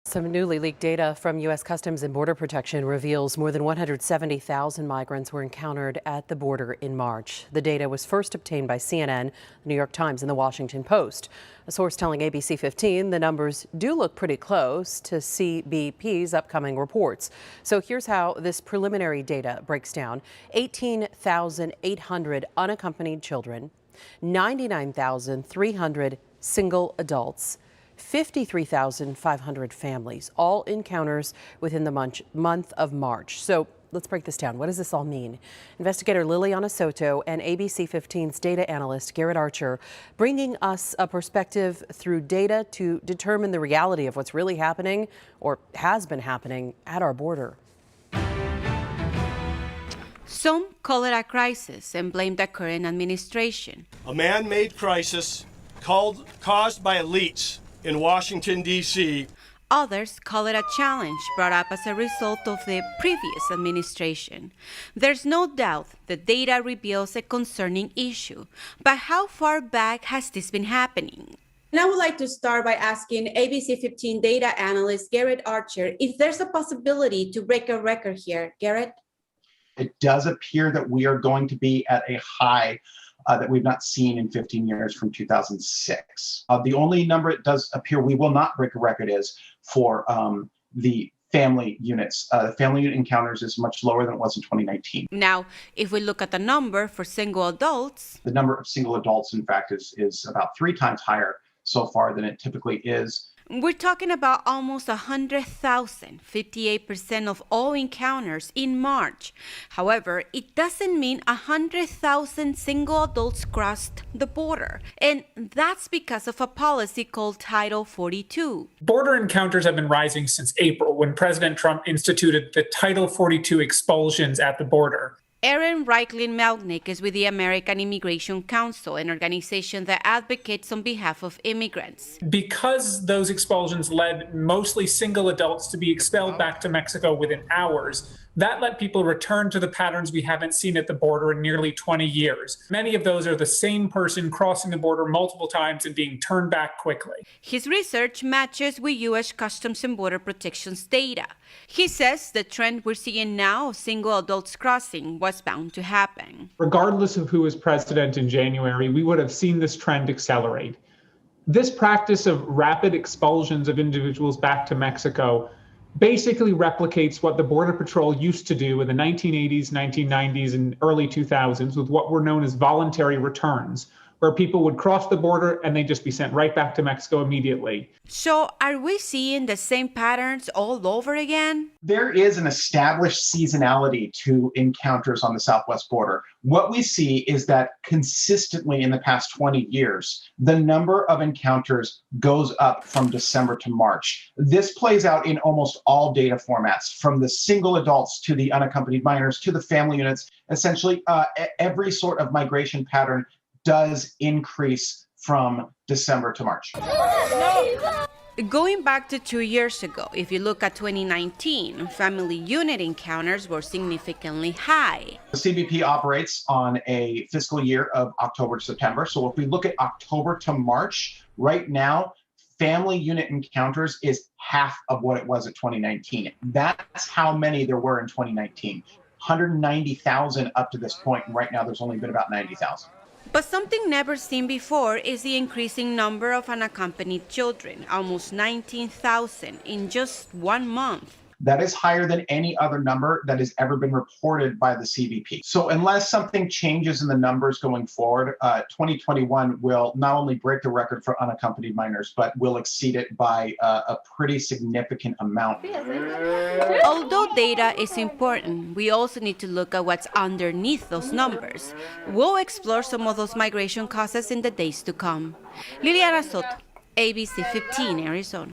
Some newly leaked data from U.S. Customs and Border Protection reveals more than 170,000 migrants were encountered at the border in March. The data was first obtained by CNN, the New York Times, and the Washington Post. A source telling ABC 15 the numbers do look pretty close to CBP's upcoming reports. So here's how this preliminary data breaks down. 18,800 unaccompanied children, 99,300 single adults, 53,500 families, all encounters within the month of March. So let's break this down. What does this all mean? Investigator Liliana Soto and ABC 15's data analyst Garrett Archer bringing us a perspective through data to determine the reality of what's really happening or has been happening at our border. Some call it a crisis and blame the current administration. A man-made crisis caused by elites in Washington, D.C. Others call it a challenge brought up as a result of the previous administration. There's no doubt the data reveals a concerning issue, but how far back has this been happening? And I would like to start by asking ABC 15 data analyst Garrett Archer if there's a possibility to break a record here. Garrett? It does appear that we are going to be at a high that we've not seen in 15 years from 2006. The only number it does appear we will not break a record is for the family units. The family unit encounters is much lower than it was in 2019. Now, if we look at the number for single adults, the number of single adults, in fact, is about 3 times higher so far than it typically is. We're talking about almost 100,000, 58% of all encounters in March. However, it doesn't mean 100,000 single adults crossed the border. And that's because of a policy called Title 42. Border encounters have been rising since April, when President Trump instituted the Title 42 expulsions at the border. Erin Reiklin-Melnick is with the American Immigration Council, an organization that advocates on behalf of immigrants. Because those expulsions led mostly single adults to be expelled back to Mexico within hours, that let people return to the patterns we haven't seen at the border in nearly 20 years. Many of those are the same person crossing the border multiple times and being turned back quickly. His research matches with U.S. Customs and Border Protection's data. He says the trend we're seeing now of single adults crossing was bound to happen. Regardless of who was president in January, we would have seen this trend accelerate. This practice of rapid expulsions of individuals back to Mexico basically replicates what the Border Patrol used to do in the 1980s, 1990s, and early 2000s with what were known as voluntary returns, where people would cross the border and they'd just be sent right back to Mexico immediately. So are we seeing the same patterns all over again? There is an established seasonality to encounters on the southwest border. What we see is that consistently in the past 20 years, the number of encounters goes up from December to March. This plays out in almost all data formats, from the single adults to the unaccompanied minors to the family units. Essentially, every sort of migration pattern does increase from December to March. Going back to 2 years ago, if you look at 2019, family unit encounters were significantly high. The CBP operates on a fiscal year of October to September. So if we look at October to March, right now, family unit encounters is half of what it was in 2019. That's how many there were in 2019. 190,000 up to this point, and right now there's only been about 90,000. But something never seen before is the increasing number of unaccompanied children, almost 19,000 in just 1 month. That is higher than any other number that has ever been reported by the CBP. So unless something changes in the numbers going forward, 2021 will not only break the record for unaccompanied minors, but will exceed it by a pretty significant amount. Although data is important, we also need to look at what's underneath those numbers. We'll explore some of those migration causes in the days to come. Liliana Soto, ABC 15, Arizona.